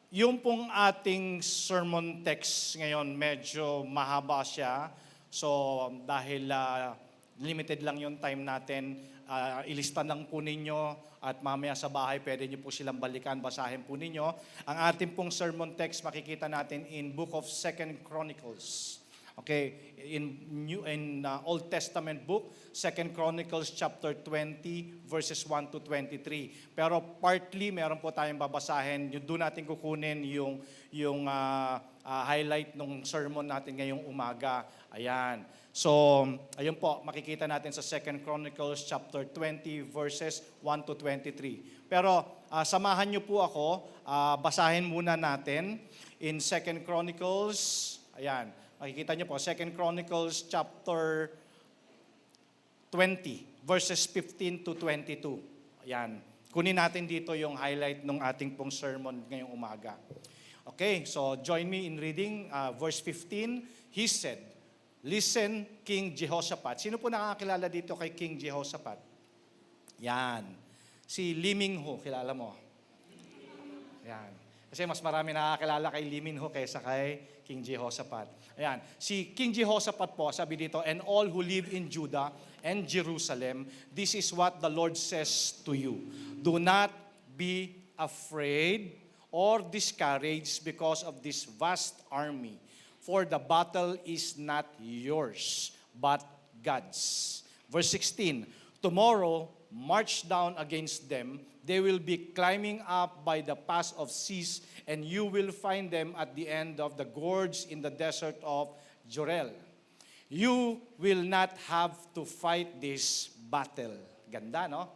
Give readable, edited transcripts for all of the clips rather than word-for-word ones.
Yung pong ating sermon text ngayon, medyo mahaba siya. So, dahil limited lang yung time natin, ilista lang po ninyo at mamaya sa bahay pwede nyo po silang balikan, basahin po ninyo. Ang ating pong sermon text makikita natin in Book of Second Chronicles. Okay, in Old Testament book, Second Chronicles chapter 20 verses 1 to 23. Pero partly meron po tayong babasahin, doon natin kukunin yung highlight ng sermon natin ngayong umaga. Ayan. So, ayun po, makikita natin sa Second Chronicles chapter 20 verses 1 to 23. Pero samahan niyo po ako, basahin muna natin in Second Chronicles. Ayan. Makikita niyo po, 2 Chronicles chapter 20, verses 15 to 22. Ayan. Kunin natin dito yung highlight ng ating pong sermon ngayong umaga. Okay, so join me in reading verse 15. He said, "Listen, King Jehoshaphat." Sino po nakakilala dito kay King Jehoshaphat? Yan. Si Lee Min-ho, kilala mo? Yan. Kasi mas marami nakakilala kay Lee Min-ho kaysa kay King Jehoshaphat. Ayan. Si King Jehoshaphat po, sabi dito, "And all who live in Judah and Jerusalem, this is what the Lord says to you. Do not be afraid or discouraged because of this vast army. For the battle is not yours, but God's." Verse 16, "Tomorrow, march down against them. They will be climbing up by the pass of Cis, and you will find them at the end of the gorge in the desert of Jorel. You will not have to fight this battle." Ganda, no?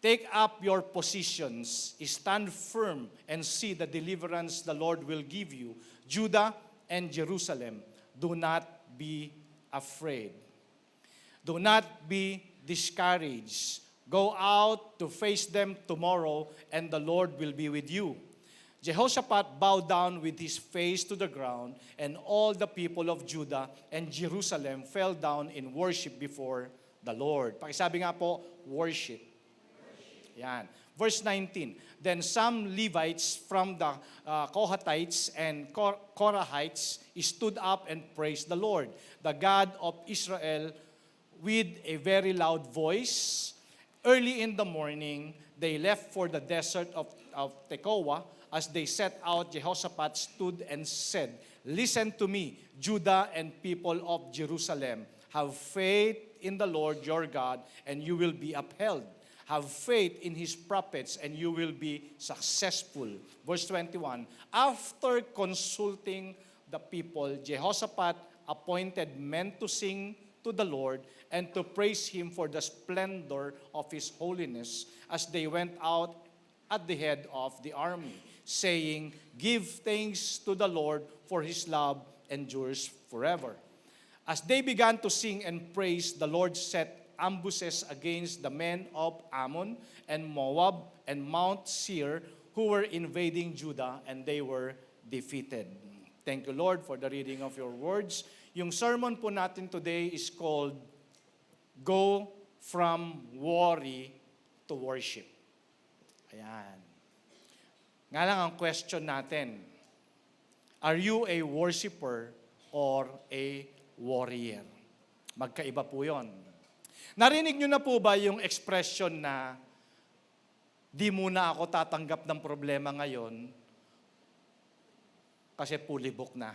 "Take up your positions, stand firm, and see the deliverance the Lord will give you, Judah and Jerusalem. Do not be afraid. Do not be discouraged. Go out to face them tomorrow, and the Lord will be with you." Jehoshaphat bowed down with his face to the ground, and all the people of Judah and Jerusalem fell down in worship before the Lord. Pakisabi nga po, worship. Yan. Verse 19, "Then some Levites from the Kohathites and Korahites stood up and praised the Lord, the God of Israel, with a very loud voice. Early in the morning, they left for the desert of Tekoa. As they set out, Jehoshaphat stood and said, 'Listen to me, Judah and people of Jerusalem. Have faith in the Lord your God, and you will be upheld. Have faith in his prophets, and you will be successful.'" Verse 21, "After consulting the people, Jehoshaphat appointed men to sing to the Lord and to praise him for the splendor of his holiness as they went out at the head of the army, saying, 'Give thanks to the Lord, for his love endures forever.' As they began to sing and praise, the Lord set ambushes against the men of Ammon and Moab and Mount Seir, who were invading Judah, and they were defeated." Thank you, Lord, for the reading of your words. Yung sermon po natin today is called "Go from Worry to Worship." Ayan. Nga lang ang question natin, are you a worshiper or a warrior? Magkaiba po yon. Narinig nyo na po ba yung expression na, "Di muna ako tatanggap ng problema ngayon kasi fully booked na"?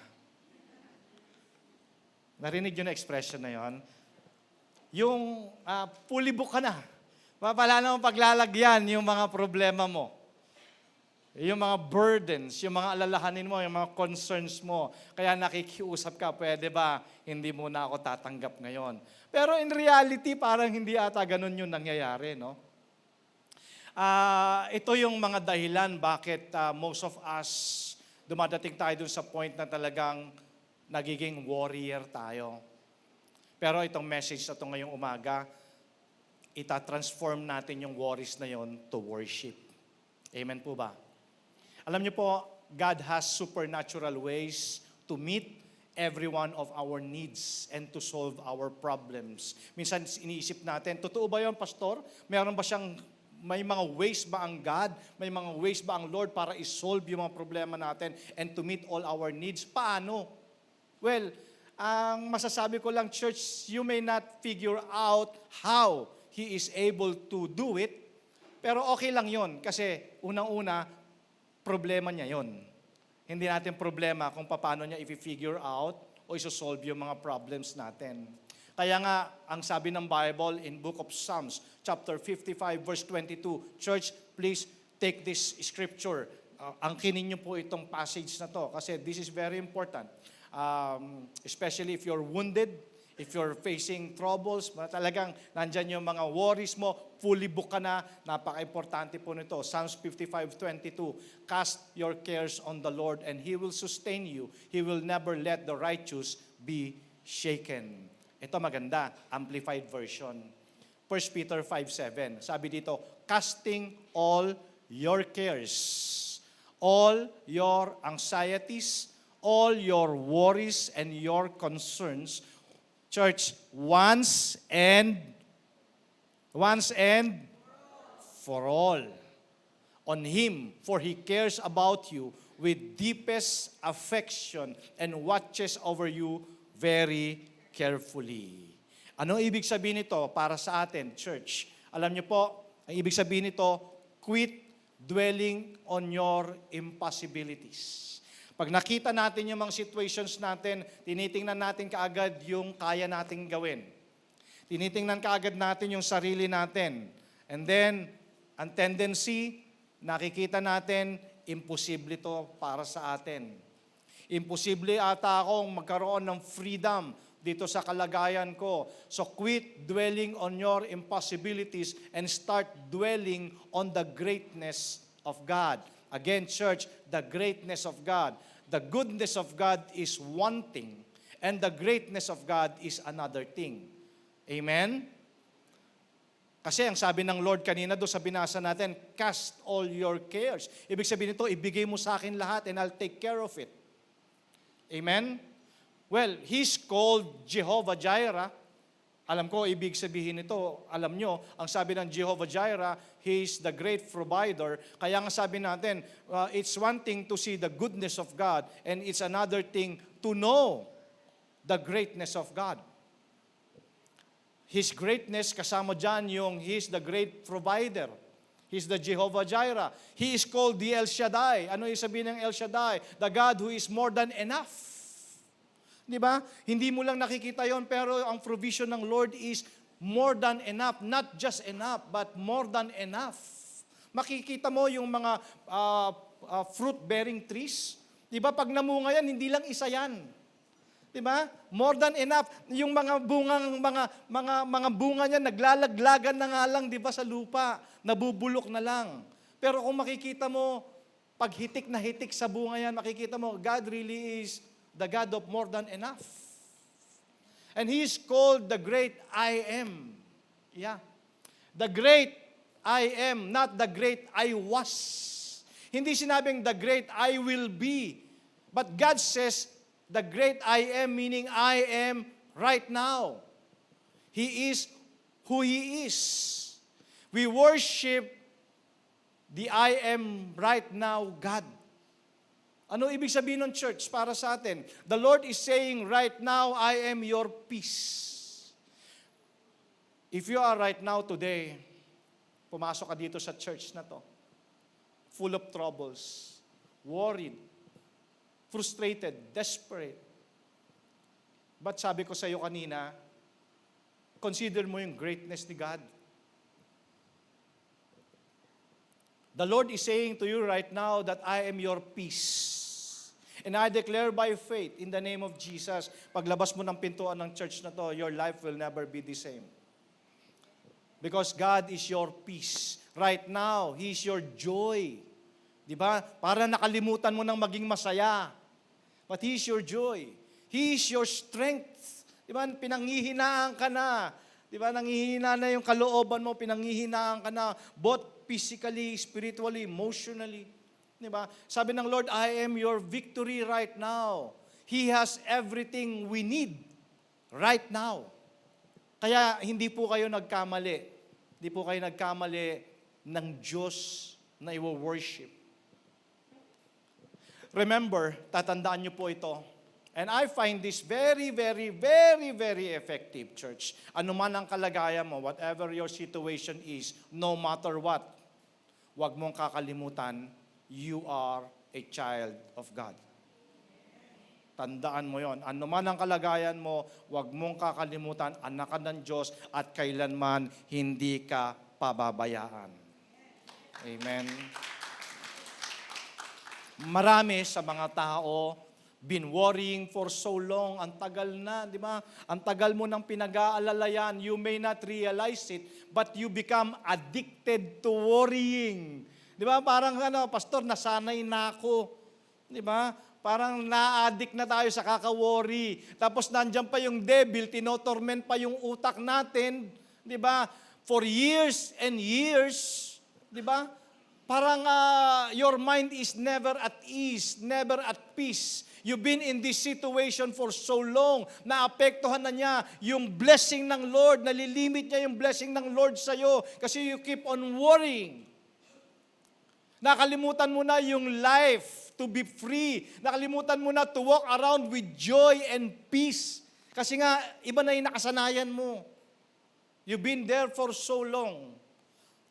Narinig nyo na expression na yon? Yung fully booked ka na. Wala namang paglalagyan yung mga problema mo. Yung mga burdens, yung mga alalahanin mo, yung mga concerns mo. Kaya nakikiusap ka, pwede ba hindi muna ako tatanggap ngayon? Pero in reality, parang hindi ata ganun yung nangyayari, no? Ito yung mga dahilan bakit most of us dumadating tayo dun sa point na talagang nagiging warrior tayo. Pero itong message na ito ngayong umaga, ita-transform natin yung worries na yon to worship. Amen po ba? Alam niyo po, God has supernatural ways to meet every one of our needs and to solve our problems. Minsan iniisip natin, totoo ba yun, Pastor? Meron ba siyang May mga ways ba ang God? May mga ways ba ang Lord para isolve yung mga problema natin and to meet all our needs? Paano? Well, ang masasabi ko lang, church, you may not figure out how He is able to do it, pero okay lang yon kasi unang-una, problema niya yon. Hindi natin problema kung paano niya i-figure out o isosolve yung mga problems natin. Kaya nga, ang sabi ng Bible in Book of Psalms, chapter 55, verse 22, church, please take this scripture. Angkinin niyo po itong passage na to kasi this is very important. Especially if you're wounded, if you're facing troubles, talagang nandyan yung mga worries mo, fully book ka na, napaka-importante po nito. Psalms 55:22, cast your cares on the Lord and He will sustain you. He will never let the righteous be shaken. Ito maganda, amplified version. 1 Peter 5:7, sabi dito, casting all your cares, all your anxieties, all your worries and your concerns, church, once and for all on Him, for He cares about you with deepest affection and watches over you very carefully. Ano ibig sabihin nito para sa atin, church? Alam niyo po, ang ibig sabihin nito, quit dwelling on your impossibilities. Pag nakita natin yung mga situations natin, tinitingnan natin kaagad yung kaya nating gawin. Tinitingnan kaagad natin yung sarili natin. And then, ang tendency, nakikita natin, imposible to para sa atin. Imposible ata akong magkaroon ng freedom dito sa kalagayan ko. So quit dwelling on your impossibilities and start dwelling on the greatness of God. Again, church, the greatness of God. The goodness of God is one thing, and the greatness of God is another thing. Amen? Kasi ang sabi ng Lord kanina doon sa binasa natin, cast all your cares. Ibig sabihin nito, ibigay mo sa akin lahat and I'll take care of it. Amen? Well, He's called Jehovah Jireh. Alam ko, ibig sabihin nito, alam nyo, ang sabi ng Jehovah Jireh, He is the great provider. Kaya nga sabi natin, it's one thing to see the goodness of God, and it's another thing to know the greatness of God. His greatness, kasama dyan yung He is the great provider. He's the Jehovah Jireh. He is called the El Shaddai. Ano yung sabihin ng El Shaddai? The God who is more than enough. Di ba? Hindi mo lang nakikita yon, pero ang provision ng Lord is more than enough. Not just enough, but more than enough. Makikita mo yung mga fruit-bearing trees. Di ba? Pag namunga yan, hindi lang isa yan. Di ba? More than enough. Yung mga bunga niya naglalaglagan na nga lang, di ba, sa lupa. Nabubulok na lang. Pero kung makikita mo, pag hitik na hitik sa bunga yan, makikita mo, God really is the God of more than enough. And He is called the great I am. Yeah. The great I am, not the great I was. Hindi sinabing the great I will be. But God says, the great I am, meaning I am right now. He is who He is. We worship the I am right now God. Ano ibig sabihin ng church para sa atin? The Lord is saying, right now, I am your peace. If you are right now today, pumasok ka dito sa church na to, full of troubles, worried, frustrated, desperate. But sabi ko sa iyo kanina, consider mo yung greatness ni God. The Lord is saying to you right now that I am your peace. And I declare by faith in the name of Jesus, paglabas mo ng pintuan ng church na to, your life will never be the same. Because God is your peace. Right now, He is your joy. Di ba? Para nakalimutan mo ng maging masaya. But He is your joy. He is your strength. Di ba? Pinanghihinaan ka na. Di ba? Nanghihina na yung kalooban mo, pinanghihinaan ka na. Both physically, spiritually, emotionally. Diba? Sabi ng Lord, I am your victory right now. He has everything we need right now. Kaya hindi po kayo nagkamali. Hindi po kayo nagkamali ng Diyos na i-worship. Remember, tatandaan niyo po ito. And I find this very, very, very, very effective, church. Ano man ang kalagayan mo, whatever your situation is, no matter what, huwag mong kakalimutan, you are a child of God. Tandaan mo yon. Ano man ang kalagayan mo, huwag mong kakalimutan, anak ka ng Diyos at kailanman hindi ka pababayaan. Amen. Marami sa mga tao been worrying for so long. Ang tagal na, di ba? Ang tagal mo nang pinag-aalala yan. You may not realize it, but you become addicted to worrying. Di ba? Parang pastor, nasanay na ako. Di ba? Parang na-addict na tayo sa kaka-worry. Tapos nandiyan pa yung devil, tinotorment pa yung utak natin. Di ba? For years and years. Di ba? Parang your mind is never at ease, never at peace. You've been in this situation for so long, naapektuhan na niya yung blessing ng Lord, nalilimit niya yung blessing ng Lord sa'yo kasi you keep on worrying. Nakalimutan mo na yung life to be free. Nakalimutan mo na to walk around with joy and peace. Kasi nga, iba na yung nakasanayan mo. You've been there for so long.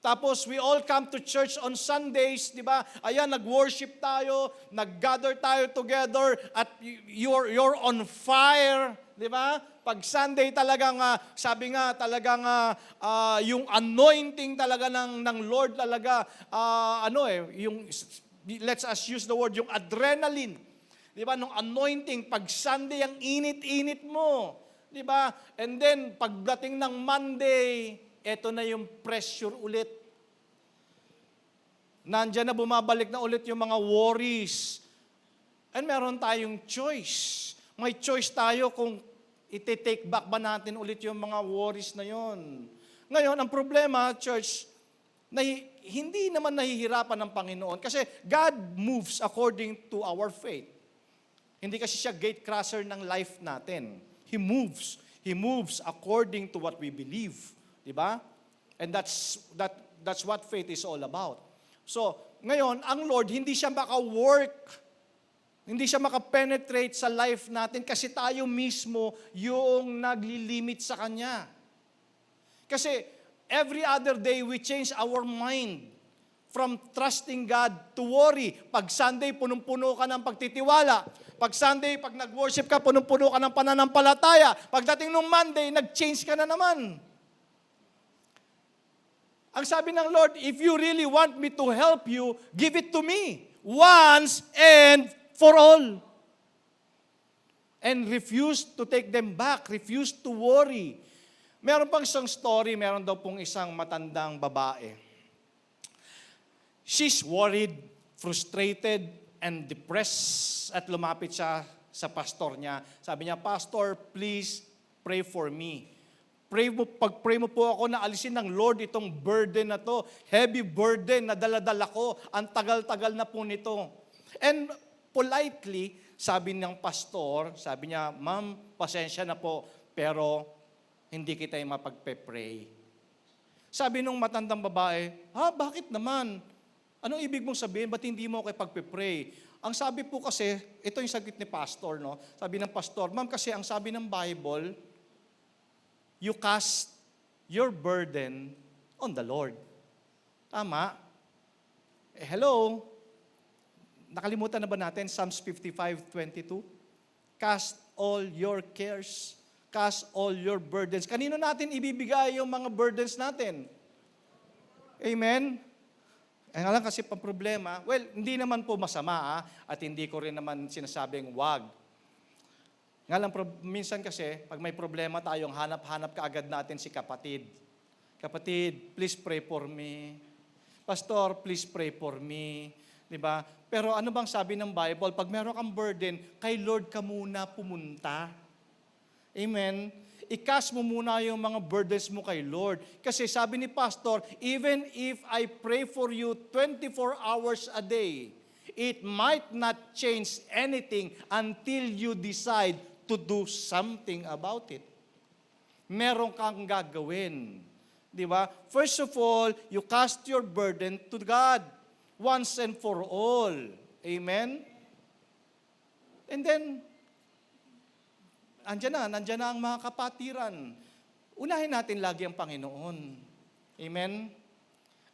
Tapos we all come to church on Sundays, di ba? Ayan, nag-worship tayo, nag-gather tayo together, at you're on fire, di ba? Pag Sunday talagang, sabi nga, talagang yung anointing talaga ng Lord talaga, yung, let's us use the word, yung adrenaline. Di ba? Nung anointing, pag Sunday, ang init-init mo. Di ba? And then, pagdating ng Monday, eto na yung pressure ulit. Nandiyan na bumabalik na ulit yung mga worries. And meron tayong choice. May choice tayo kung iti-take back ba natin ulit yung mga worries na yon. Ngayon, ang problema, church, hindi naman nahihirapan ng Panginoon kasi God moves according to our faith. Hindi kasi siya gate crusher ng life natin. He moves. He moves according to what we believe. Diba? And that's what faith is all about. So, ngayon, ang Lord, hindi siya maka-work, hindi siya maka-penetrate sa life natin kasi tayo mismo yung naglilimit sa Kanya. Kasi every other day, we change our mind from trusting God to worry. Pag Sunday, punong-puno ka ng pagtitiwala. Pag Sunday, pag nag-worship ka, punong-puno ka ng pananampalataya. Pagdating ng Monday, nag-change ka na naman. Ang sabi ng Lord, if you really want me to help you, give it to me. Once and for all. And refuse to take them back. Refuse to worry. Meron pang isang story, meron daw pong isang matandang babae. She's worried, frustrated, and depressed. At lumapit siya sa pastor niya. Sabi niya, Pastor, please pray for me. Pag-pray mo po ako na alisin ng Lord itong burden na to. Heavy burden na dala-dala ko. Ang tagal-tagal na po nito. And politely, sabi ng pastor, sabi niya, Ma'am, pasensya na po, pero hindi kita yung mapagpe-pray. Sabi nung matandang babae, bakit naman? Anong ibig mong sabihin? Ba't hindi mo ako pagpe-pray? Ang sabi po kasi, ito yung sagot ni pastor, no? Sabi ng pastor, Ma'am, kasi ang sabi ng Bible, you cast your burden on the Lord. Tama? Hello? Nakalimutan na ba natin Psalms 55:22? Cast all your cares, cast all your burdens. Kanino natin ibibigay yung mga burdens natin? Amen? Nga lang kasi pang problema, hindi naman po masama at hindi ko rin naman sinasabing wag. Nga lang, minsan kasi, pag may problema tayong hanap-hanap kaagad natin si kapatid. Kapatid, please pray for me. Pastor, please pray for me. Diba? Pero ano bang sabi ng Bible? Pag meron kang burden, kay Lord ka muna pumunta. Amen? I-cast mo muna yung mga burdens mo kay Lord. Kasi sabi ni Pastor, even if I pray for you 24 hours a day, it might not change anything until you decide to do something about it. Meron kang gagawin. Di ba? First of all, you cast your burden to God once and for all. Amen? And then, nandiyan na ang mga kapatiran. Unahin natin lagi ang Panginoon. Amen?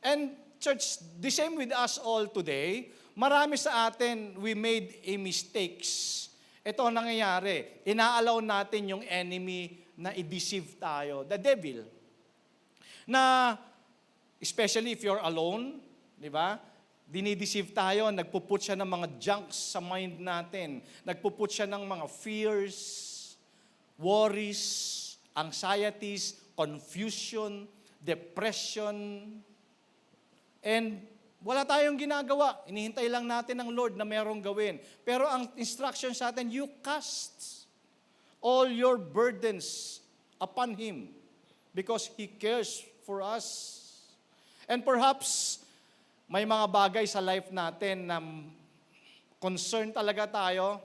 And church, the same with us all today, marami sa atin, we made a mistakes. Ito ang nangyayari. Inaalaw natin yung enemy na i-deceive tayo, the devil. Na, especially if you're alone, di ba? Dinideceive tayo, nagpuput siya ng mga junks sa mind natin. Nagpuput siya ng mga fears, worries, anxieties, confusion, depression, and wala tayong ginagawa. Inihintay lang natin ng Lord na merong gawin. Pero ang instruction sa atin, you cast all your burdens upon Him because He cares for us. And perhaps, may mga bagay sa life natin na concern talaga tayo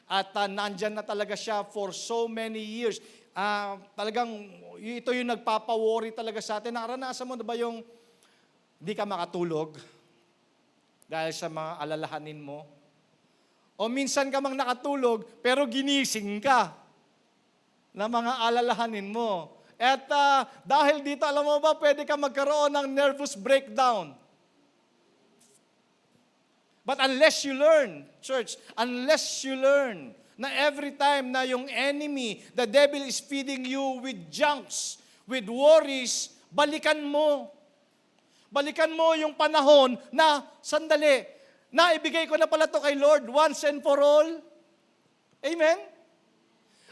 at nandyan na talaga siya for so many years. Talagang ito yung nagpapa-worry talaga sa atin. Naranasan mo na ba yung hindi ka makatulog dahil sa mga alalahanin mo? O minsan ka mang nakatulog pero ginising ka na mga alalahanin mo. At dahil dito, alam mo ba, pwede ka magkaroon ng nervous breakdown. But unless you learn, church, unless you learn na every time na yung enemy, the devil is feeding you with junks, with worries, balikan mo. Balikan mo yung panahon na, sandali, naibigay ko na pala to kay Lord once and for all. Amen?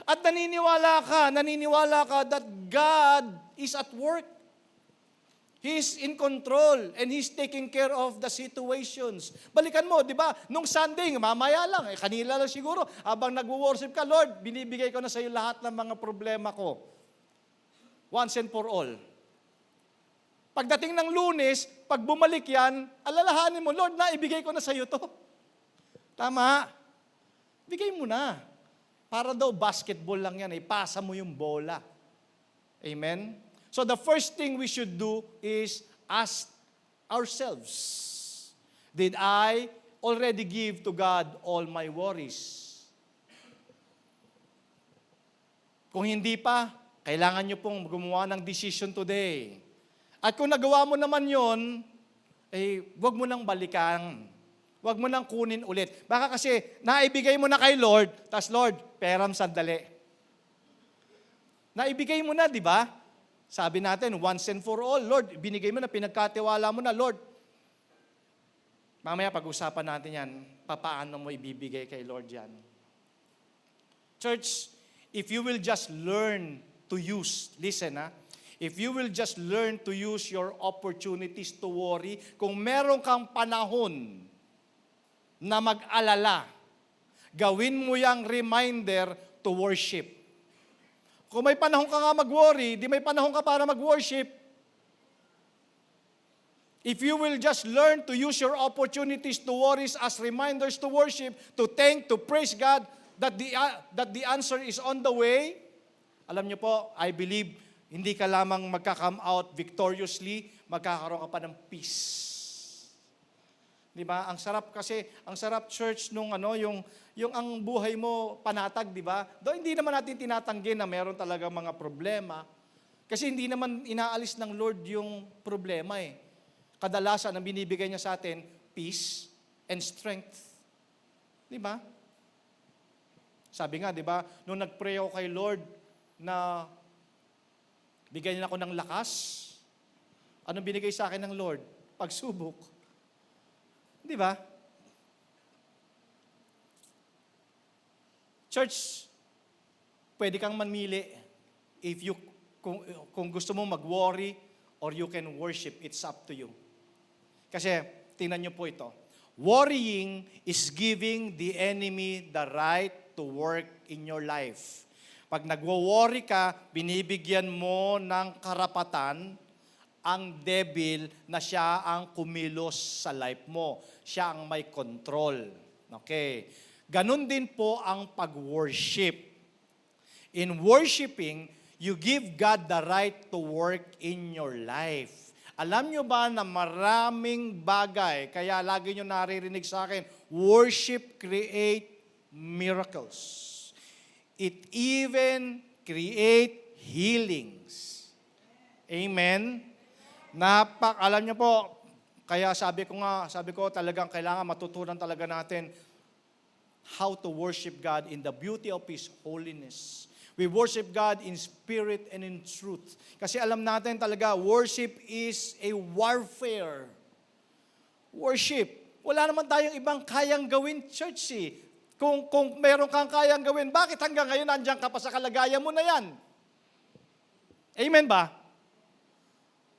At naniniwala ka that God is at work. He's in control and He's taking care of the situations. Balikan mo, di ba? Nung Sunday, mamaya lang, kanila lang siguro, habang nagwo-worship ka, Lord, binibigay ko na sa iyo lahat ng mga problema ko. Once and for all. Pagdating ng Lunes, pag bumalik yan, alalahanin mo, Lord, naibigay ko na sa iyo to. Tama. Bigay mo na. Para daw basketball lang yan, ipasa mo yung bola. Amen? So the first thing we should do is ask ourselves, did I already give to God all my worries? Kung hindi pa, kailangan nyo pong gumawa ng decision today. At kung nagawa mo naman yon, wag mo nang balikan. Wag mo nang kunin ulit. Baka kasi naibigay mo na kay Lord, tas Lord, peram sandali. Naibigay mo na, di ba? Sabi natin, once and for all, Lord, binigay mo na, pinagkatiwala mo na, Lord. Mamaya pag-usapan natin yan, papaano mo ibibigay kay Lord yan. Church, if you will just learn to use, listen if you will just learn to use your opportunities to worry, kung meron kang panahon na mag-alala, gawin mo yung reminder to worship. Kung may panahon ka nga mag-worry, di may panahon ka para mag-worship. If you will just learn to use your opportunities to worries as reminders to worship, to thank, to praise God, that the answer is on the way, alam niyo po, I believe, hindi ka lamang magka-come out victoriously, magkakaroon ka pa ng peace. Di ba? Ang sarap church nung yung ang buhay mo panatag, di ba? Doon hindi naman natin tinatanggi na meron talaga mga problema. Kasi hindi naman inaalis ng Lord yung problema eh. Kadalasan ang binibigay niya sa atin, peace and strength. Di ba? Sabi nga, di ba, nung nag-pray ako kay Lord na bigyan niya ako ng lakas, anong binigay sa akin ng Lord? Pagsubok. Di ba? Church, pwede kang manmili if you kung gusto mo mag-worry or you can worship, it's up to you. Kasi tingnan niyo po ito. Worrying is giving the enemy the right to work in your life. Pag nagwo-worry ka, binibigyan mo ng karapatan ang devil na siya ang kumilos sa life mo. Siya ang may control. Okay. Ganon din po ang pag-worship. In worshiping, You give God the right to work in your life. Alam nyo ba na maraming bagay, kaya lagi nyo naririnig sa akin, worship create miracles. It even create healings. Amen? Alam nyo po, kaya sabi ko talagang kailangan matutunan talaga natin how to worship God in the beauty of His holiness. We worship God in spirit and in truth. Kasi alam natin talaga, worship is a warfare. Worship. Wala naman tayong ibang kayang gawin, church eh. Kung meron kang kayang gawin, bakit hanggang ngayon nandiyan ka pa sa kalagayan mo na yan? Amen ba?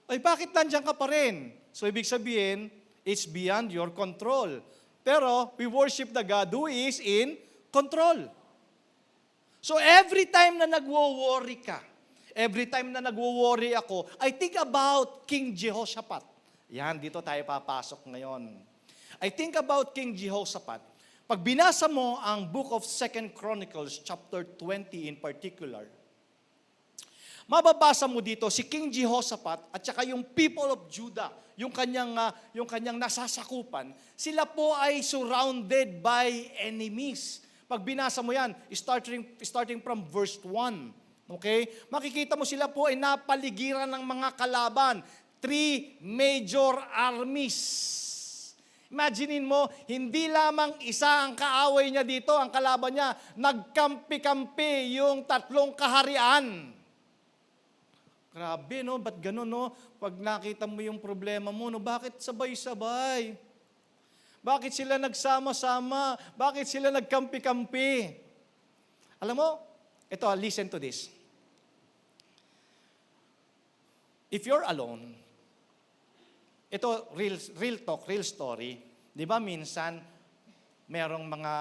Ay, bakit nandiyan ka pa rin? So, ibig sabihin, it's beyond your control. Pero, we worship the God who is in control. So, every time na nagwo-worry ka, every time na nagwo-worry ako, I think about King Jehoshaphat. Yan, dito tayo papasok ngayon. I think about King Jehoshaphat. Pag binasa mo ang book of 2 Chronicles, chapter 20 in particular, mababasa mo dito si King Jehoshaphat at saka yung people of Judah, yung kanyang nasasakupan, sila po ay surrounded by enemies. Pag binasa mo yan, starting from verse 1, okay? Makikita mo sila po ay napaligiran ng mga kalaban, 3 major armies. Imaginein mo, hindi lamang isa ang kaaway niya dito, ang kalaban niya, nagkampi-kampi yung 3 kaharian. Grabe, no? Ba't ganun, no? Pag nakita mo yung problema mo, no? Bakit sabay-sabay? Bakit sila nagsama-sama? Bakit sila nagkampi-kampi? Alam mo, ito, listen to this. If you're alone, ito, real talk, real story. Di ba minsan, merong mga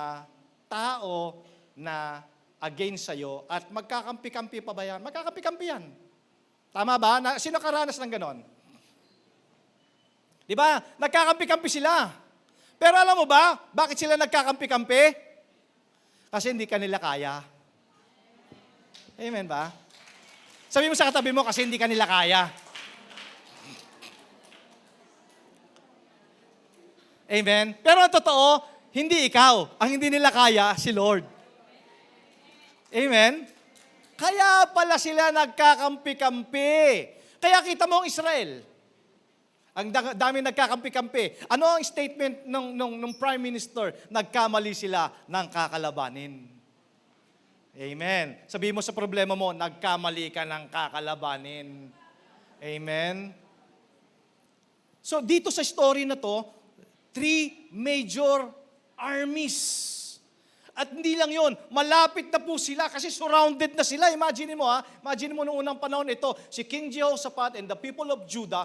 tao na against sa'yo at magkakampi-kampi pa ba yan? Magkakampi-kampi yan. Tama ba? Sino karanas ng ganon? Di ba? Nagkakampi-kampi sila. Pero alam mo ba, bakit sila nagkakampi-kampi? Kasi hindi kanila kaya. Amen ba? Sabi mo sa katabi mo, kasi hindi kanila kaya. Amen? Pero ang totoo, hindi ikaw. Ang hindi nila kaya, si Lord. Amen? Kaya pala sila nagkakampi-kampi. Kaya kita mo ang Israel. Ang dami nagkakampi-kampi. Ano ang statement ng Prime Minister? Nagkamali sila ng kakalabanin. Amen. Sabihin mo sa problema mo, nagkamali ka ng kakalabanin. Amen. So dito sa story na to, 3 major armies. At hindi lang yon, malapit na po sila kasi surrounded na sila. Imagine mo imagine mo noong unang panahon ito, si King Jehoshaphat and the people of Judah,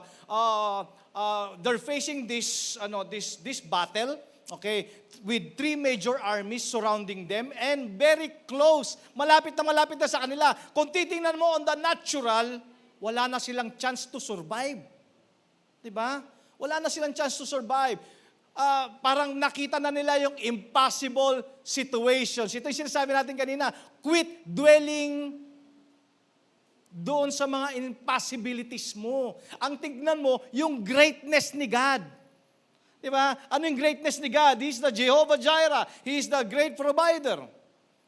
they're facing this battle, okay, with 3 major armies surrounding them and very close. Malapit na sa kanila. Kung titingnan mo on the natural, wala na silang chance to survive. Diba? Wala na silang chance to survive. Parang nakita na nila yung impossible situations. Ito yung sinasabi natin kanina, quit dwelling doon sa mga impossibilities mo. Ang tignan mo, yung greatness ni God. Diba? Ano yung greatness ni God? He's the Jehovah Jireh. He is the great provider.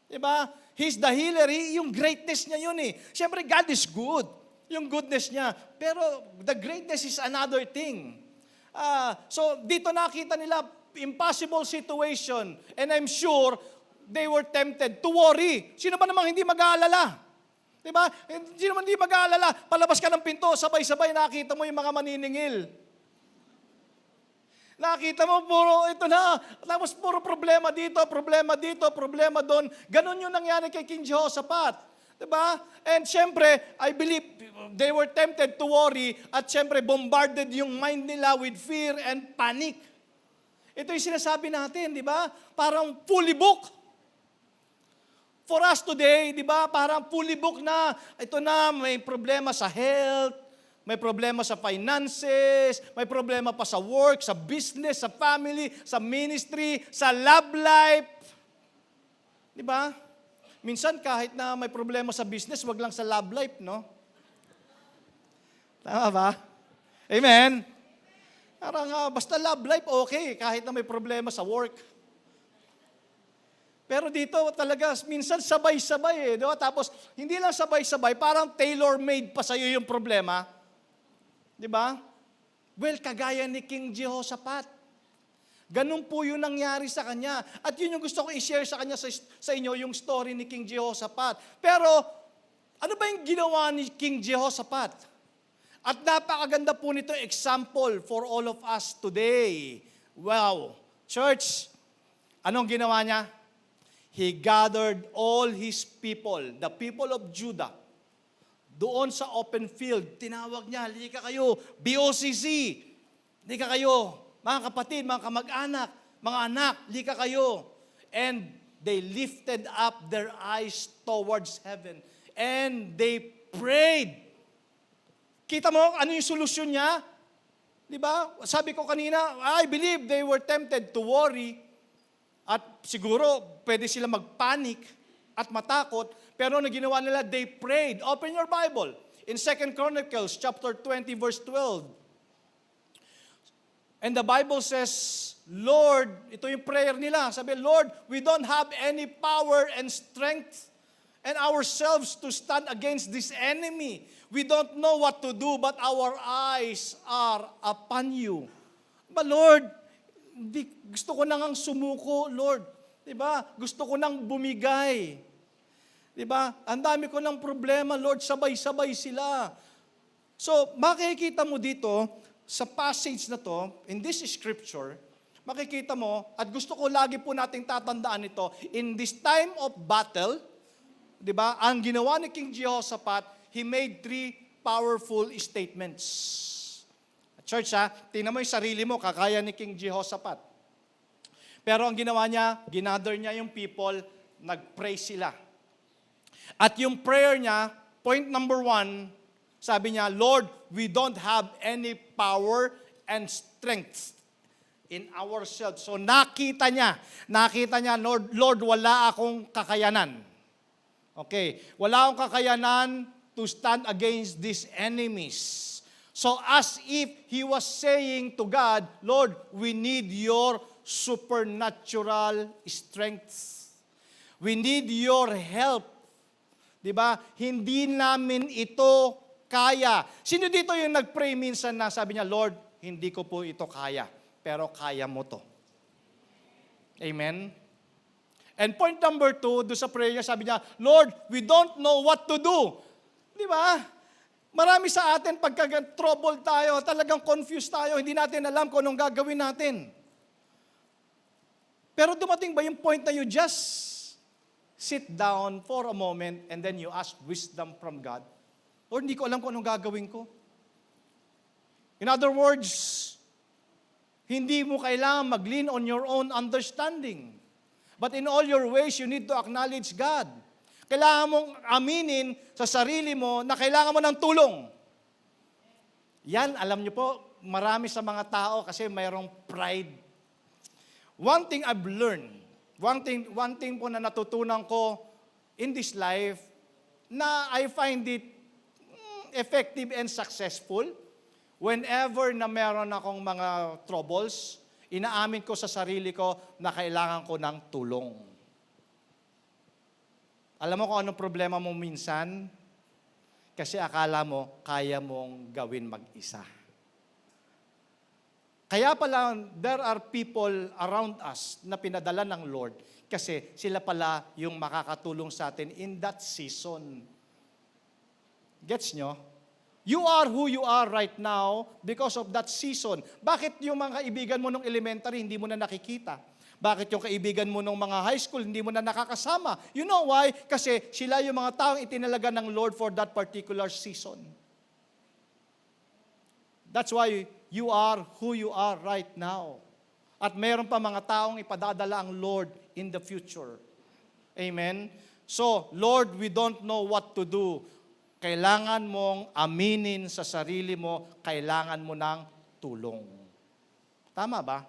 Diba? He's the healer. Yung greatness niya yun eh. Siyempre, God is good. Yung goodness niya. Pero the greatness is another thing. So dito nakita nila impossible situation and I'm sure they were tempted to worry. Sino ba namang hindi mag-aalala? Diba? Sino man hindi mag-aalala? Palabas ka ng pinto, sabay-sabay nakita mo yung mga maniningil. Nakita mo, puro ito na. Tapos puro problema dito, problema doon. Ganon yung nangyari kay King Jehoshaphat. Diba? And syempre, I believe they were tempted to worry at syempre bombarded yung mind nila with fear and panic. Ito yung sinasabi natin, di ba? Parang fully booked. For us today, di ba? Parang fully booked na. Ito na, may problema sa health, may problema sa finances, may problema pa sa work, sa business, sa family, sa ministry, sa love life. Di ba? Minsan kahit na may problema sa business, wag lang sa love life, no? Tama ba? Amen? Parang basta love life, okay, kahit na may problema sa work. Pero dito talaga, minsan sabay-sabay di ba? Tapos, hindi lang sabay-sabay, parang tailor-made pa sa'yo yung problema. Di ba? Well, kagaya ni King Jehoshaphat. Ganun po yung nangyari sa kanya. At yun yung gusto ko i-share sa kanya sa inyo, yung story ni King Jehoshaphat. Pero, ano ba yung ginawa ni King Jehoshaphat? At napakaganda po nito example for all of us today. Wow! Church, anong ginawa niya? He gathered all his people, the people of Judah, doon sa open field. Tinawag niya, halika kayo, BOCC, halika kayo, mga kapatid, mga kamag-anak, mga anak, halika kayo. And they lifted up their eyes towards heaven. And they prayed. Kita mo, ano yung solusyon niya? Di ba? Sabi ko kanina, I believe they were tempted to worry. At siguro, pwede sila magpanic at matakot. Pero ano ginawa nila? They prayed. Open your Bible. In 2 Chronicles chapter 20, verse 12. And the Bible says, Lord, ito yung prayer nila. Sabi, Lord, we don't have any power and strength and ourselves to stand against this enemy. We don't know what to do, but our eyes are upon you. But Lord, gusto ko nang sumuko, Lord. Diba? Gusto ko nang bumigay. Diba? Ang dami ko ng problema, Lord, sabay-sabay sila. So, makikita mo dito, sa passage na to, in this scripture, makikita mo, at gusto ko lagi po nating tatandaan ito, in this time of battle, diba, ang ginawa ni King Jehoshaphat, he made 3 powerful statements. Church, tingnan mo yung sarili mo, kakaya ni King Jehoshaphat. Pero ang ginawa niya, ginather niya yung people, nag-pray sila. At yung prayer niya, point number 1, sabi niya, Lord, we don't have any power and strength in ourselves. So nakita niya, Lord, wala akong kakayanan. Okay, wala akong kakayanan to stand against these enemies. So as if he was saying to God, Lord, we need your supernatural strength. We need your help. Diba? Hindi namin ito kaya. Sino dito yung nag-pray minsan na sabi niya, Lord, hindi ko po ito kaya, pero kaya mo to. Amen? And point number 2, doon sa prayer niya, sabi niya, Lord, we don't know what to do. Diba? Marami sa atin, pagka trouble tayo, talagang confused tayo, hindi natin alam kung anong gagawin natin. Pero dumating ba yung point na you just sit down for a moment and then you ask wisdom from God? Or hindi ko alam kung anong gagawin ko? In other words, hindi mo kailangan mag-lean on your own understanding. But in all your ways, you need to acknowledge God. Kailangan mong aminin sa sarili mo na kailangan mo ng tulong. Yan, alam niyo po, marami sa mga tao kasi mayroong pride. One thing I've learned, one thing po na natutunan ko in this life, na I find it effective and successful, whenever na meron akong mga troubles, inaamin ko sa sarili ko na kailangan ko ng tulong. Alam mo kung anong problema mo minsan? Kasi akala mo, kaya mong gawin mag-isa. Kaya pala, there are people around us na pinadala ng Lord kasi sila pala yung makakatulong sa atin in that season. Gets nyo? You are who you are right now because of that season. Bakit yung mga kaibigan mo nung elementary hindi mo na nakikita? Bakit yung kaibigan mo nung mga high school hindi mo na nakakasama? You know why? Kasi sila yung mga taong itinalaga ng Lord for that particular season. That's why you are who you are right now. At meron pa mga taong ipadadala ang Lord in the future. Amen? So, Lord, we don't know what to do. Kailangan mong aminin sa sarili mo, kailangan mo ng tulong. Tama ba?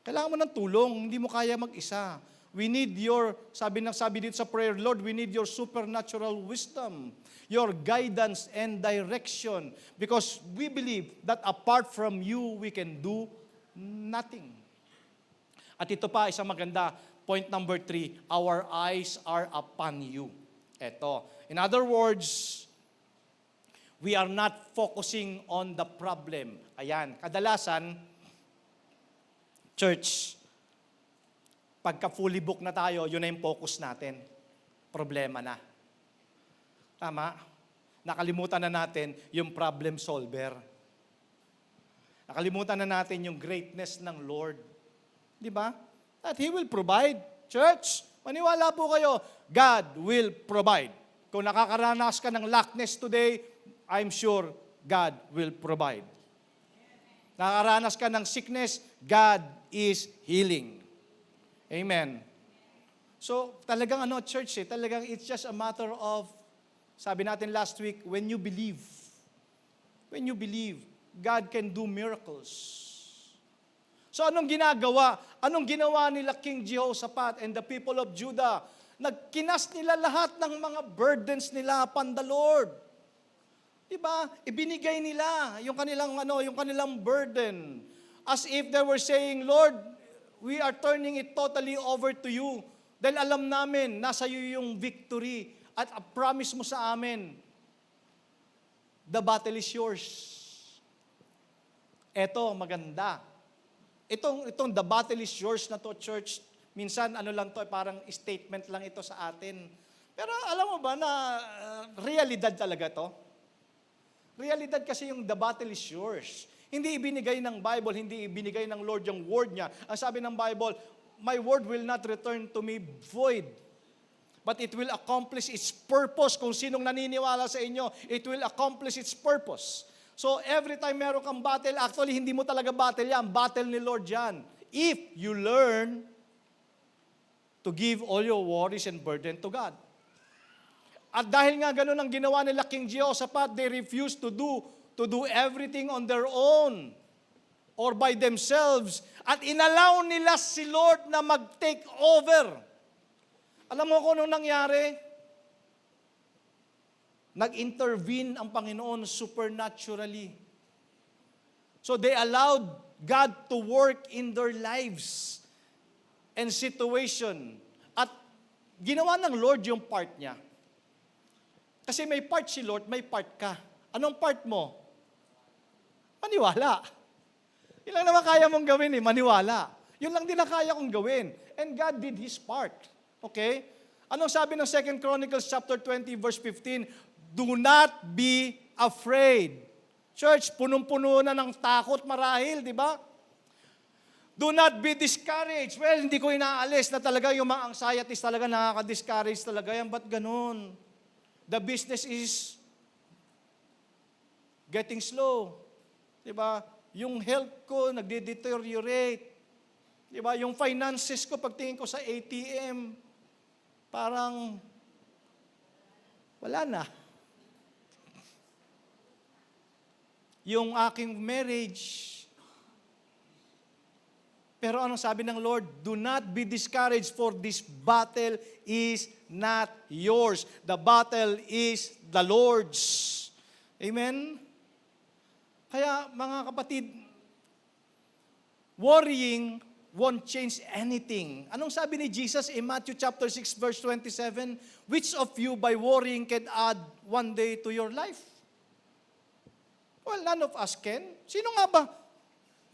Kailangan mo ng tulong, hindi mo kaya mag-isa. We need your, sabi dito sa prayer, Lord, we need your supernatural wisdom, your guidance and direction. Because we believe that apart from you, we can do nothing. At ito pa, isang maganda, point number 3, our eyes are upon you. Ito. In other words, we are not focusing on the problem. Ayan, kadalasan, church, pagka fully book na tayo, yun na yung focus natin. Problema na. Tama? Nakalimutan na natin yung problem solver. Nakalimutan na natin yung greatness ng Lord. Di ba? That He will provide. Church, maniwala po kayo, God will provide. Kung nakakaranas ka ng lackness today, I'm sure God will provide. Nakakaranas ka ng sickness, God is healing. Amen. So, talagang church, talagang it's just a matter of, sabi natin last week, when you believe, God can do miracles. So, anong ginagawa? Anong ginawa nila King Jehoshaphat and the people of Judah? Nagkinas nila lahat ng mga burdens nila upon the Lord. Diba? Ibinigay nila yung kanilang burden. As if they were saying, Lord, we are turning it totally over to you. Dahil alam namin, nasa iyo yung victory. At promise mo sa amin, the battle is yours. Eto, maganda. Itong the battle is yours na to, church, minsan lang to, parang statement lang ito sa atin. Pero alam mo ba na realidad talaga to? Realidad kasi yung the battle is yours. Hindi ibinigay ng Bible, hindi ibinigay ng Lord yung word niya. Ang sabi ng Bible, my word will not return to me void, but it will accomplish its purpose. Kung sinong naniniwala sa inyo, it will accomplish its purpose. So every time meron kang battle, actually hindi mo talaga battle yan, battle ni Lord yan. If you learn to give all your worries and burden to God. At dahil nga ganun ang ginawa nila King Jehoshaphat, they refused to do everything on their own or by themselves. At inalaw nila si Lord na mag-take over. Alam mo kung anong nangyari? Nag-intervene ang Panginoon supernaturally. So they allowed God to work in their lives and situation. At ginawa ng Lord yung part niya. Kasi may part si Lord, may part ka. Anong part mo? Maniwala. Yun lang naman kaya mong gawin maniwala. Yun lang din na kaya kong gawin. And God did His part. Okay? Anong sabi ng 2 Chronicles chapter 20 verse 15? Do not be afraid. Church, punong-puno na ng takot marahil, di ba? Do not be discouraged. Well, hindi ko inaalis na talaga yung mga anxieties talaga nakaka-discourage talaga yan. Ba't ganun? The business is getting slow. Diba? Yung health ko nagde-deteriorate. Diba? Yung finances ko, pagtingin ko sa ATM, parang wala na. Yung aking marriage. Pero anong sabi ng Lord? Do not be discouraged, for this battle is not yours. The battle is the Lord's. Amen? Kaya mga kapatid, worrying won't change anything. Anong sabi ni Jesus in Matthew chapter 6 verse 27? Which of you by worrying can add one day to your life? Well, none of us can. Sino nga ba?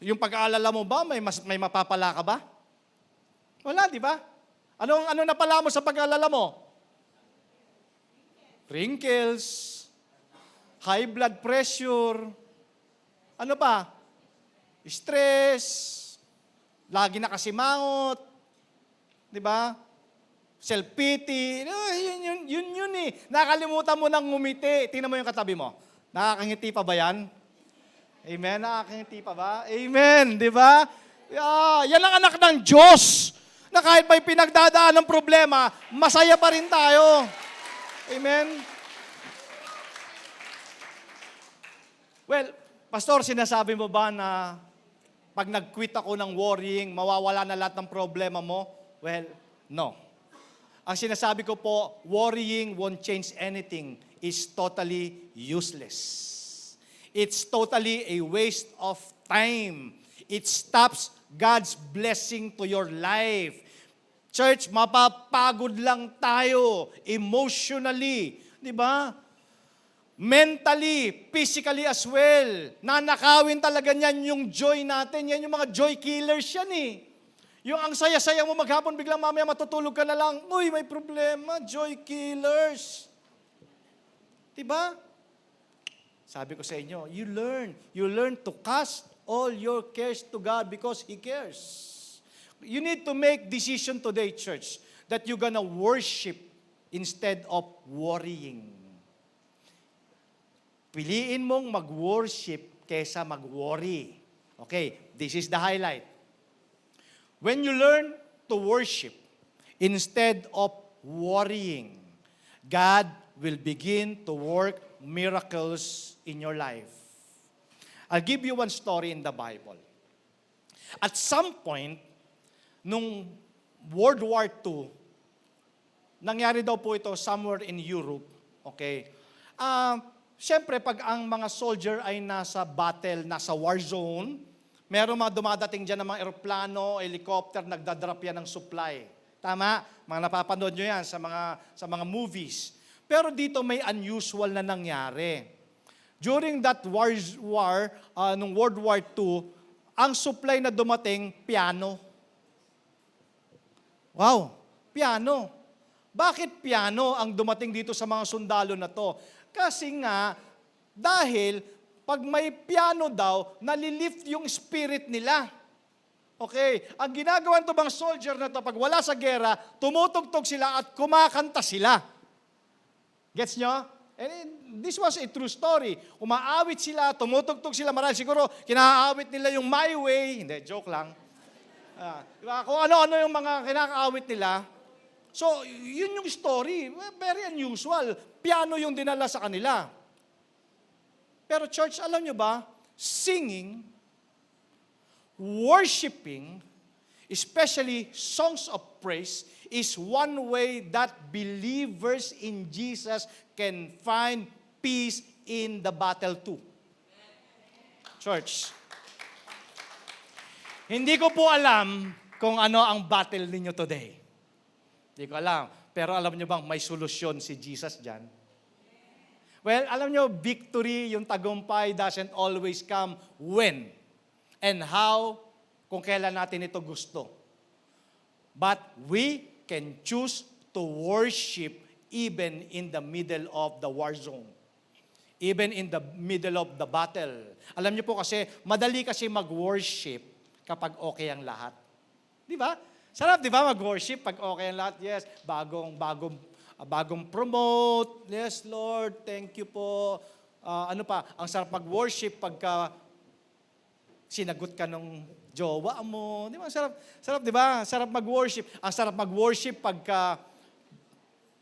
Yung pag-aalala mo ba, may mapapala ka ba? Wala, di ba? Ano napala mo sa pag-aalala mo? Wrinkles, high blood pressure, ano pa? Stress, lagi nakasimangot, di ba? Self-pity, yun eh. Nakalimutan mo nang ngumiti. Tingnan mo yung katabi mo. Nakakangiti pa ba yan? Amen? Nakakangiti pa ba? Amen, di ba? Yan ang anak ng Diyos na kahit may pinagdadaan ng problema, masaya pa rin tayo. Amen? Well, Pastor, sinasabi mo ba na pag nag-quit ako ng worrying, mawawala na lahat ng problema mo? Well, No. Ang sinasabi ko po, worrying won't change anything is totally useless. It's totally a waste of time. It stops God's blessing to your life. Church, mapapagod lang tayo emotionally, di ba? Mentally, physically as well. Nanakawin talaga niyan yung joy natin. Yan yung mga joy killers yan eh. Yung ang saya-saya mo maghapon, biglang mamaya matutulog ka na lang, uy, may problema, joy killers. Diba? Sabi ko sa inyo, you learn to cast all your cares to God because He cares. You need to make decision today, church, that you're gonna worship instead of worrying. Piliin mong mag-worship kesa mag-worry. Okay, this is the highlight. When you learn to worship instead of worrying, God will begin to work miracles in your life. I'll give you one story in the Bible. At some point, nung World War II, nangyari daw po ito somewhere in Europe. Okay? Siyempre, pag ang mga soldier ay nasa battle, nasa war zone, meron mga dumadating dyan ng mga eroplano, helicopter, nagdadrop yan ng supply. Tama? Mga napapanood nyo yan sa mga movies. Pero dito may unusual na nangyari. During that war, nung World War II, ang supply na dumating, piano. Wow, piano. Bakit piano ang dumating dito sa mga sundalo na to? Kasi nga, dahil pag may piano daw, nalilift yung spirit nila. Okay, ang ginagawa nito bang soldier na to, pag wala sa gera, tumutugtog sila at kumakanta sila. Gets nyo? And this was a true story. Umaawit sila, tumutugtog sila, marahil siguro kinaawit nila yung My Way. Hindi, joke lang. Diba? Kung ano-ano yung mga kinakaawit nila. So, yun yung story. Very unusual. Piano yung dinala sa kanila. Pero church, alam nyo ba, singing, worshiping, especially songs of praise, is one way that believers in Jesus can find peace in the battle too. Church, hindi ko po alam kung ano ang battle ninyo today. Hindi ko alam. Pero alam nyo bang may solusyon si Jesus dyan? Well, alam nyo, victory, yung tagumpay doesn't always come when and how, kung kailan natin ito gusto. But we can choose to worship even in the middle of the war zone. Even in the middle of the battle. Alam nyo po kasi, madali kasi mag-worship kapag okay ang lahat. Di ba? Sarap, di ba, mag-worship pag okay ang lahat? Yes, bagong promote. Yes, Lord, thank you po. Ano pa, ang sarap mag-worship pagka sinagot ka ng jowa mo. Di ba? Sarap, di ba? Sarap mag-worship. Ang sarap mag-worship pagka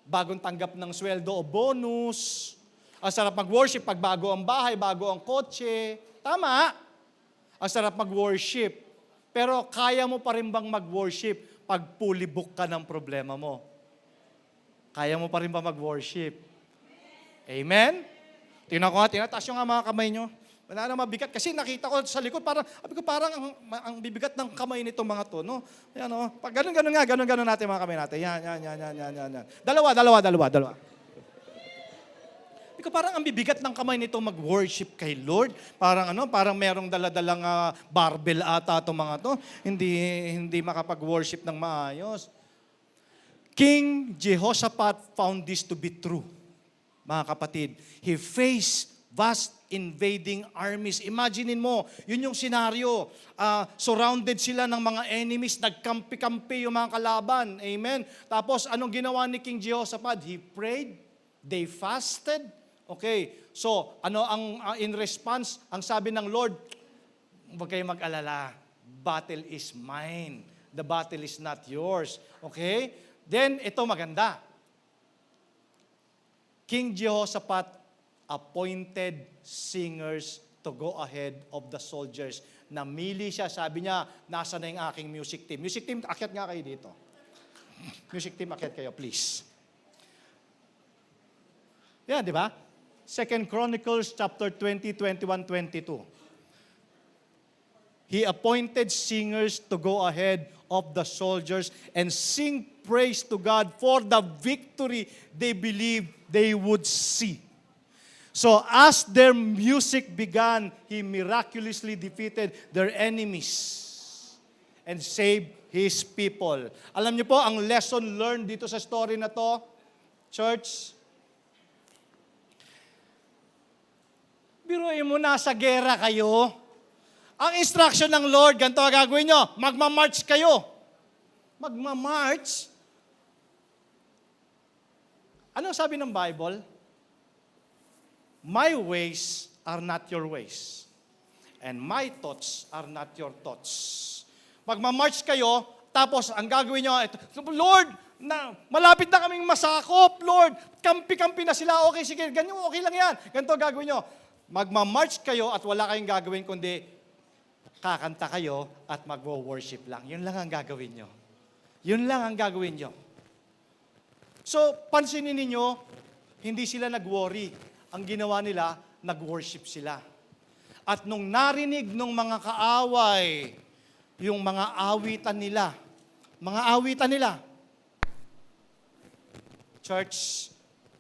bagong tanggap ng sweldo o bonus. Ang sarap mag-worship pag bago ang bahay, bago ang kotse. Tama. Ang sarap mag-worship. Pero kaya mo pa rin bang mag-worship pag fully book ka ng problema mo? Kaya mo pa rin ba mag-worship? Amen? Tingnan ko nga, taas yung nga mga kamay nyo. Wala na mabigat. Kasi nakita ko sa likod, parang ang bibigat ng kamay nito mga to. No? Yan, no? Pag ganun natin mga kamay natin. Yan. Dalawa. Ikaw parang ang bibigat ng kamay nito mag-worship kay Lord. Parang merong daladalang barbell ata itong mga to. Hindi makapag-worship ng maayos. King Jehoshaphat found this to be true, mga kapatid. He faced vast invading armies. Imaginin mo, yun yung senaryo. Surrounded sila ng mga enemies, nagkampi-kampi yung mga kalaban. Amen? Tapos, anong ginawa ni King Jehoshaphat? He prayed, they fasted. Okay, so, in response, ang sabi ng Lord, huwag kayong mag-alala, battle is mine. The battle is not yours. Okay? Then, ito maganda. King Jehoshaphat appointed singers to go ahead of the soldiers. Namili siya, sabi niya, nasa na yung aking music team. Music team, akyat nga kayo dito. Music team, akyat kayo, please. Yan, di ba? 2 Chronicles chapter 20, 21, 22. He appointed singers to go ahead of the soldiers and sing praise to God for the victory they believed they would see. So as their music began, He miraculously defeated their enemies and saved His people. Alam niyo po, ang lesson learned dito sa story na to, church, biruin mo, nasa gera kayo. Ang instruction ng Lord, ganito ang gagawin nyo, magmamarch kayo. Magmamarch? Ano sabi ng Bible? My ways are not your ways. And my thoughts are not your thoughts. Magmamarch kayo, tapos ang gagawin nyo, Lord, malapit na kaming masakop, Lord, kampi-kampi na sila, okay, sige, ganyan, okay lang yan. Ganito gagawin nyo. Magmamarch kayo at wala kayong gagawin kundi kakanta kayo at magwo-worship lang. Yun lang ang gagawin nyo. Yun lang ang gagawin nyo. So, pansinin ninyo, hindi sila nag-worry. Ang ginawa nila, nag-worship sila. At nung narinig ng mga kaaway, yung mga awitan nila, church,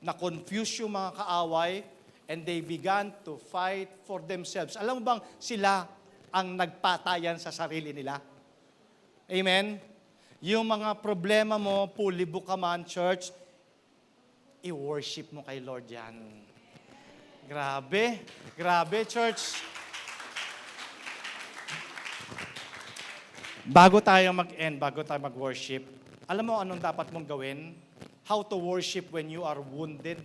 na-confuse yung mga kaaway, and they began to fight for themselves. Alam mo bang sila ang nagpatayan sa sarili nila? Amen? Yung mga problema mo, pulibok ka man, church, i-worship mo kay Lord yan. Grabe, church. Bago tayo mag-end, bago tayo mag-worship, alam mo anong dapat mong gawin? How to worship when you are wounded?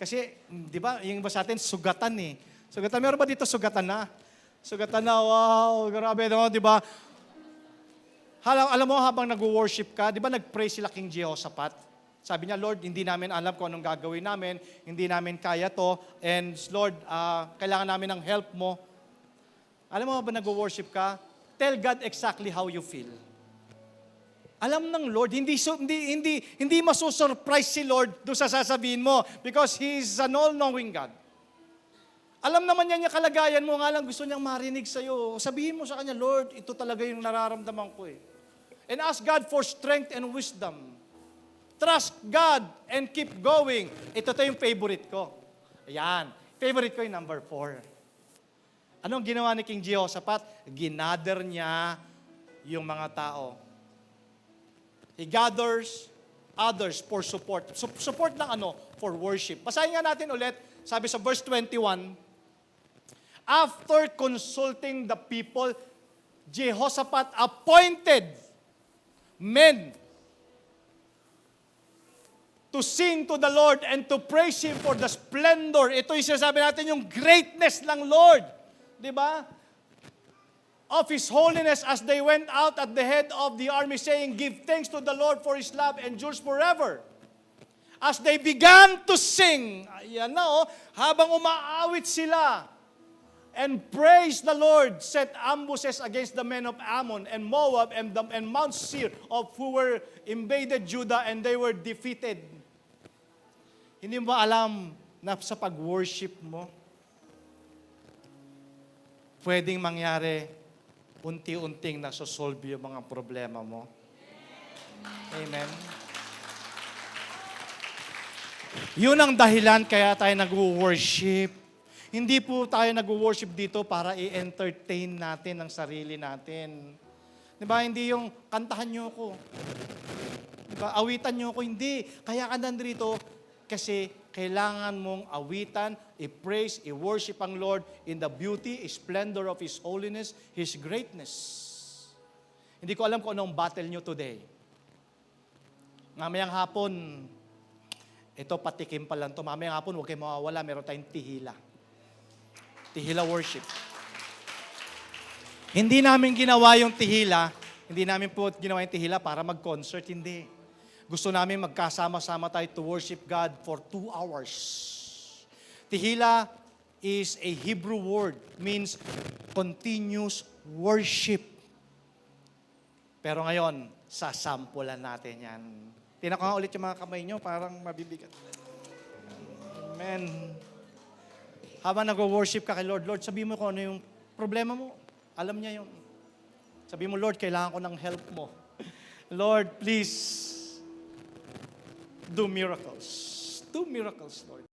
Kasi, di ba, yung iba sa atin, sugatan eh. Sugatan, meron ba dito sugatan na? Sugatan na, wow, grabe, no, di ba? Alam mo, habang nag-worship ka, di ba nag-pray sila King Jehoshaphat? Sabi niya, Lord, hindi namin alam kung anong gagawin namin, hindi namin kaya to, and Lord, kailangan namin ng help mo. Alam mo ba nag-worship ka? Tell God exactly how you feel. Alam ng Lord, hindi masusurprise si Lord doon sa sasabihin mo because He is an all-knowing God. Alam naman niya yung kalagayan mo, nga lang gusto niyang marinig sa'yo. Sabihin mo sa Kanya, Lord, ito talaga yung nararamdaman ko eh. And ask God for strength and wisdom. Trust God and keep going. Ito yung favorite ko. Ayan. Favorite ko yung number 4. Anong ginawa ni King Jehoshaphat? Ginather niya yung mga tao. He gathers others for support. Support ng ano? For worship. Basahin nga natin ulit. Sabi sa verse 21, after consulting the people, Jehoshaphat appointed men to sing to the Lord and to praise Him for the splendor. Ito yung sinasabi natin, yung greatness ng Lord. Di ba? Of His holiness as they went out at the head of the army saying, give thanks to the Lord for His love endures forever. As they began to sing, ayan na habang umaawit sila, and praise the Lord, set ambushes against the men of Ammon and Moab and Mount Seir of who were invaded Judah, and they were defeated. Hindi mo ba alam na sa pag-worship mo, pwedeng mangyari, unti-unting nasosolve yung mga problema mo? Amen? Yun ang dahilan kaya tayo nag-worship. Hindi po tayo nag-worship dito para i-entertain natin ang sarili natin. Di ba? Hindi yung kantahan nyo ko. Di ba? Awitan nyo ko. Hindi. Kaya ka nandito kasi kailangan mong awitan, i-praise, i-worship ang Lord in the beauty, splendor of His holiness, His greatness. Hindi ko alam kung anong battle nyo today. Mamayang hapon, ito patikim pa lang to. Mamayang hapon, huwag kayong mawawala, meron tayong tihila. Tihila worship. Hindi namin ginawa yung tihila, hindi namin po ginawa yung tihila para mag-concert, hindi. Gusto namin magkasama-sama tayo to worship God for 2 hours. Tihila is a Hebrew word, means continuous worship. Pero ngayon, sasampulan natin yan. Tinako nga ulit yung mga kamay nyo, parang mabibigat. Amen. Habang nag-worship ka kay Lord, Lord, sabi mo kung ano yung problema mo. Alam niya yung, sabi mo, Lord, kailangan ko ng help mo. Lord, please, do miracles. Do miracles, Lord.